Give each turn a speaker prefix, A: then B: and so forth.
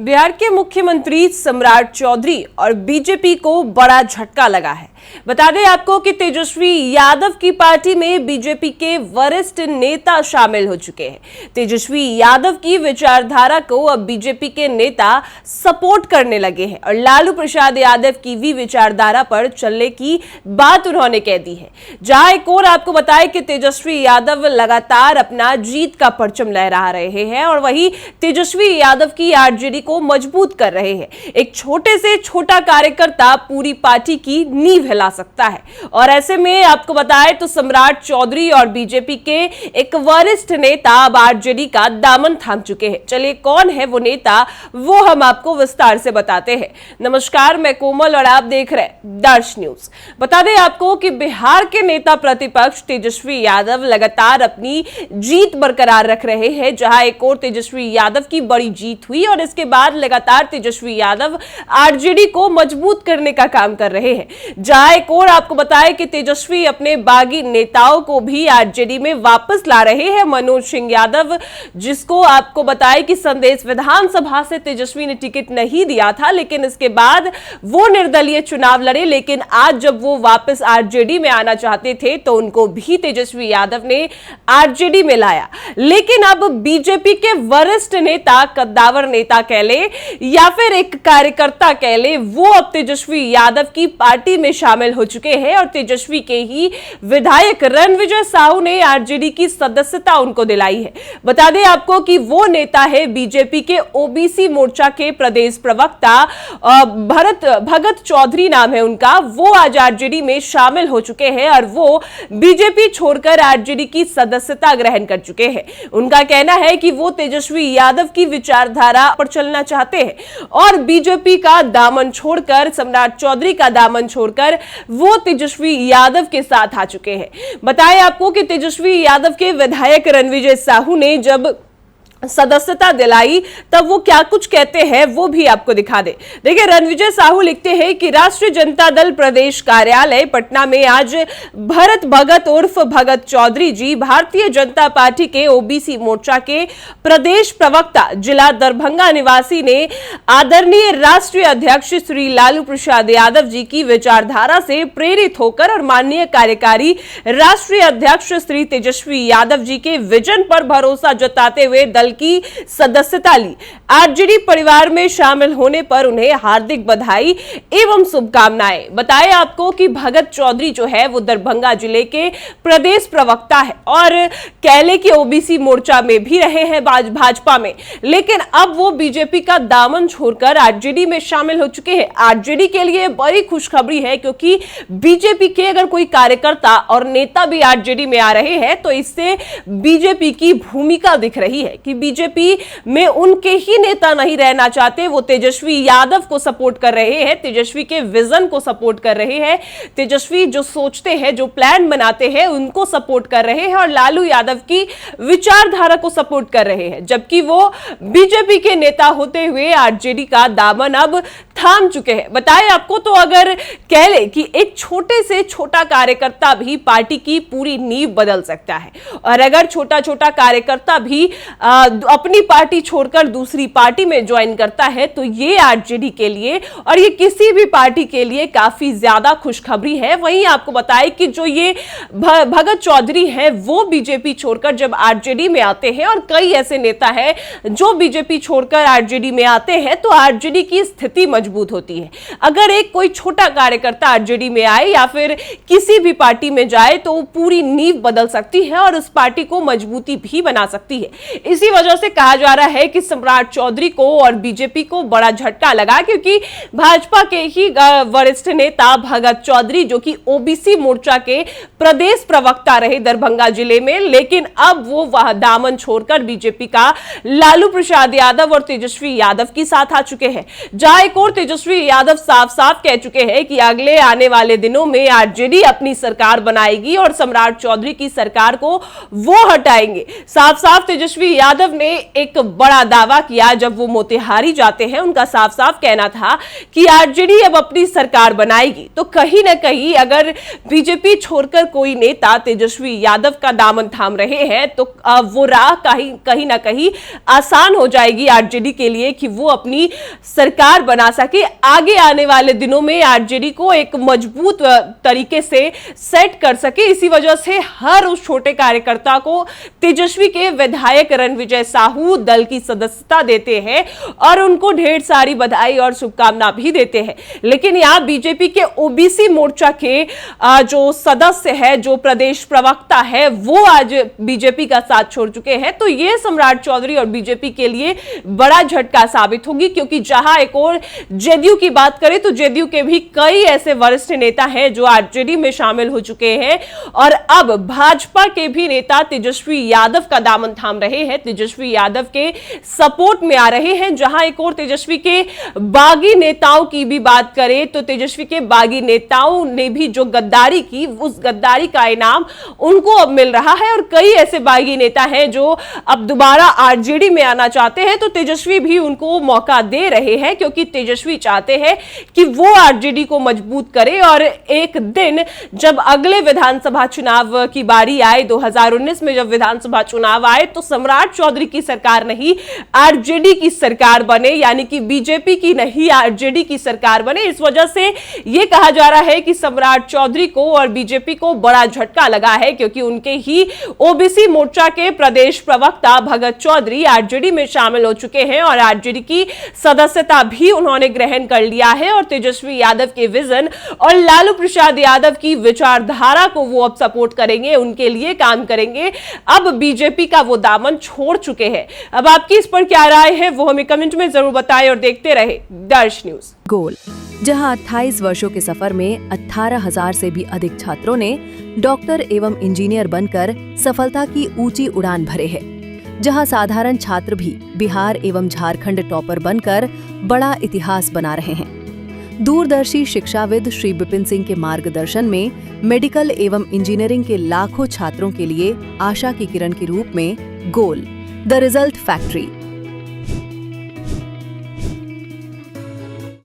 A: बिहार के मुख्यमंत्री सम्राट चौधरी और बीजेपी को बड़ा झटका लगा है। बता दें आपको कि तेजस्वी यादव की पार्टी में बीजेपी के वरिष्ठ नेता शामिल हो चुके हैं। तेजस्वी यादव की विचारधारा को अब बीजेपी के नेता सपोर्ट करने लगे हैं और लालू प्रसाद यादव की भी विचारधारा पर चलने की बात उन्होंने कह दी है। जहां एक और आपको बताएं कि तेजस्वी यादव लगातार अपना जीत का परचम लहरा रहे हैं और वही तेजस्वी यादव की आरजेडी को मजबूत कर रहे हैं। एक छोटे से छोटा कार्यकर्ता पूरी पार्टी की नींव हिला सकता है और ऐसे में आपको बताएं तो सम्राट चौधरी और बीजेपी के एक वरिष्ठ नेता अब आरजेडी का दामन थाम चुके हैं। चलिए कौन है वो नेता, वो हम आपको विस्तार से बताते हैं। नमस्कार, मैं कोमल और आप देख रहे हैं दर्श न्यूज। बता दें आपको कि बिहार के नेता प्रतिपक्ष तेजस्वी यादव लगातार अपनी जीत बरकरार रख रहे हैं। जहां एक और तेजस्वी यादव की बड़ी जीत हुई और इसके बाद लगातार तेजस्वी यादव आरजेडी को मजबूत करने का काम कर रहे हैं। जहां एक और आपको बताएं कि तेजस्वी अपने बागी नेताओं को भी आरजेडी में वापस ला रहे हैं। मनोज सिंह यादव, जिसको आपको बताएं कि संदेश विधानसभा से तेजस्वी ने टिकट नहीं दिया था, लेकिन इसके बाद वो निर्दलीय चुनाव लड़े, लेकिन आज जब वो वापस आरजेडी में आना चाहते थे तो उनको भी तेजस्वी यादव ने आरजेडी में लाया। लेकिन अब बीजेपी के वरिष्ठ नेता, कद्दावर नेता कह ले या फिर एक कार्यकर्ता कह ले, वो अब तेजस्वी यादव की पार्टी में शामिल हो चुके हैं और तेजस्वी के ही विधायक रणविजय साहू ने आरजेडी की सदस्यता उनको दिलाई है। बता दें आपको कि वो नेता है बीजेपी के ओबीसी मोर्चा के प्रदेश प्रवक्ता भगत चौधरी नाम है उनका। वो आज आरजेडी में शामिल हो चुके हैं और वो बीजेपी छोड़कर आरजेडी की सदस्यता ग्रहण कर चुके हैं। उनका कहना है कि वो तेजस्वी यादव की विचारधारा पर चलना चाहते हैं और बीजेपी का दामन छोड़कर, सम्राट चौधरी का दामन छोड़कर वो तेजस्वी यादव के साथ आ चुके हैं। बताएं आपको कि तेजस्वी यादव के विधायक रणविजय साहू ने जब सदस्यता दिलाई तब वो क्या कुछ कहते हैं वो भी आपको दिखा दे। देखिए, रणविजय साहू लिखते हैं कि राष्ट्रीय जनता दल प्रदेश कार्यालय पटना में आज भरत भगत उर्फ भगत चौधरी जी, भारतीय जनता पार्टी के ओबीसी मोर्चा के प्रदेश प्रवक्ता, जिला दरभंगा निवासी ने आदरणीय राष्ट्रीय अध्यक्ष श्री लालू प्रसाद यादव जी की विचारधारा से प्रेरित होकर और माननीय कार्यकारी राष्ट्रीय अध्यक्ष श्री तेजस्वी यादव जी के विजन पर भरोसा जताते हुए दल की सदस्यता ली। आरजेडी परिवार में शामिल होने पर उन्हें हार्दिक बधाई एवं शुभकामनाएं। बताएं आपको कि भगत चौधरी जो है वो दरभंगा जिले के प्रदेश प्रवक्ता है और कहले की ओबीसी मोर्चा में भी रहे हैं भाजपा में, लेकिन अब वो बीजेपी का दामन छोड़कर आरजेडी में शामिल हो चुके हैं। आरजेडी के लिए बड़ी खुशखबरी है क्योंकि बीजेपी के अगर कोई कार्यकर्ता और नेता भी आरजेडी में आ रहे हैं तो इससे बीजेपी की भूमिका दिख रही है कि बीजेपी में उनके ही नेता नहीं रहना चाहते, वो तेजस्वी यादव को सपोर्ट कर रहे हैं, तेजस्वी के विजन को सपोर्ट कर रहे हैं, तेजस्वी जो सोचते हैं, जो प्लान बनाते हैं उनको सपोर्ट कर रहे हैं और लालू यादव की विचारधारा को सपोर्ट कर रहे हैं, जबकि वो बीजेपी के नेता होते हुए आरजेडी का दामन अब थाम चुके हैं। बताएं आपको तो अगर कह ले कि एक छोटे से छोटा कार्यकर्ता भी पार्टी की पूरी नींव बदल सकता है और अगर छोटा छोटा कार्यकर्ता भी अपनी पार्टी छोड़कर दूसरी पार्टी में ज्वाइन करता है तो ये आरजेडी के लिए और ये किसी भी पार्टी के लिए काफी ज्यादा खुशखबरी है। वहीं आपको बताएं कि जो ये भगत चौधरी है वो बीजेपी छोड़कर जब आरजेडी में आते हैं और कई ऐसे नेता हैं जो बीजेपी छोड़कर आरजेडी में आते हैं तो आरजेडी की स्थिति मजबूत होती है। अगर एक कोई छोटा कार्यकर्ता आरजेडी में आए या फिर किसी भी पार्टी में जाए तो वो पूरी नींव बदल सकती है और उस पार्टी को मजबूती भी बना सकती है। इसी वजह से कहा जा रहा है कि सम्राट चौधरी को और बीजेपी को बड़ा झटका लगा क्योंकि भाजपा के ही वरिष्ठ नेता भगत चौधरी जो कि ओबीसी मोर्चा के प्रदेश प्रवक्ता रहे दरभंगा जिले में, लेकिन अब वो वह दामन छोड़कर बीजेपी का लालू प्रसाद यादव और तेजस्वी यादव के साथ आ चुके हैं। जहां एक और तेजस्वी यादव साफ साफ कह चुके हैं कि अगले आने वाले दिनों में आरजेडी अपनी सरकार बनाएगी और सम्राट चौधरी की सरकार को वो हटाएंगे। साफ साफ तेजस्वी यादव ने एक बड़ा दावा किया जब वो मोतिहारी जाते हैं। उनका साफ साफ कहना था कि आरजेडी अब अपनी सरकार बनाएगी। तो कहीं ना कहीं अगर बीजेपी छोड़कर कोई नेता तेजस्वी यादव का दामन थाम रहे हैं तो वो राह कहीं ना कहीं आसान हो जाएगी आरजेडी के लिए कि वो अपनी सरकार बना सके। आगे आने वाले दिनों में आरजेडी को एक मजबूत तरीके से सेट कर सके। इसी वजह से हर उस छोटे कार्यकर्ता को तेजस्वी के विधायक रणविजय साहू दल की सदस्यता देते हैं और उनको ढेर सारी बधाई और शुभकामना भी देते हैं। लेकिन यहां बीजेपी के ओबीसी मोर्चा के जो सदस्य है, जो प्रदेश प्रवक्ता है, वो आज बीजेपी का साथ छोड़ चुके हैं। तो ये सम्राट चौधरी और बीजेपी के लिए बड़ा झटका साबित होगी, क्योंकि जहां एक और जेडीयू की बात करें तो जेडीयू के भी कई ऐसे वरिष्ठ नेता हैं जो आरजेडी में शामिल हो चुके हैं और अब भाजपा के भी नेता तेजस्वी यादव का दामन थाम रहे हैं, तेजस्वी यादव के सपोर्ट में आ रहे हैं। जहां एक और तेजस्वी के बागी नेताओं की भी बात करें तो तेजस्वी के बागी नेताओं ने भी जो गद्दारी की, उस गद्दारी का इनाम उनको अब मिल रहा है और कई ऐसे बागी नेता हैं जो अब दोबारा आरजेडी में आना चाहते हैं। तो तेजस्वी भी उनको मौका दे रहे हैं, क्योंकि तेजस्वी चाहते हैं कि वो आरजेडी को मजबूत करे और एक दिन जब अगले विधानसभा चुनाव की बारी आए, 2019 में जब विधानसभा चुनाव आए, तो सम्राट चौधरी की सरकार नहीं आरजेडी की सरकार बने, यानी कि बीजेपी की नहीं आरजेडी की सरकार बने। इस वजह से यह कहा जा रहा है कि सम्राट चौधरी को और बीजेपी को बड़ा झटका लगा है, क्योंकि उनके ही ओबीसी मोर्चा के प्रदेश प्रवक्ता भगत चौधरी आरजेडी में शामिल हो चुके हैं और आरजेडी की सदस्यता भी उन्होंने ग्रहण कर लिया है और तेजस्वी यादव के विजन और लालू प्रसाद यादव की विचारधारा को वो अब सपोर्ट करेंगे, उनके लिए काम करेंगे। अब बीजेपी का वो दामन छोड़ चुके हैं। अब आपकी इस पर क्या राय है वो हमें कमेंट में जरूर बताएं और देखते रहे दर्श न्यूज।
B: गोल, जहां 28 वर्षों के सफर में 18,000 से भी अधिक छात्रों ने डॉक्टर एवं इंजीनियर बनकर सफलता की ऊंची उड़ान भरे है, जहां साधारण छात्र भी बिहार एवं झारखंड टॉपर बनकर बड़ा इतिहास बना रहे हैं। दूरदर्शी शिक्षाविद श्री विपिन सिंह के मार्गदर्शन में मेडिकल एवं इंजीनियरिंग के लाखों छात्रों के लिए आशा की किरण के रूप में गोल, द रिजल्ट फैक्ट्री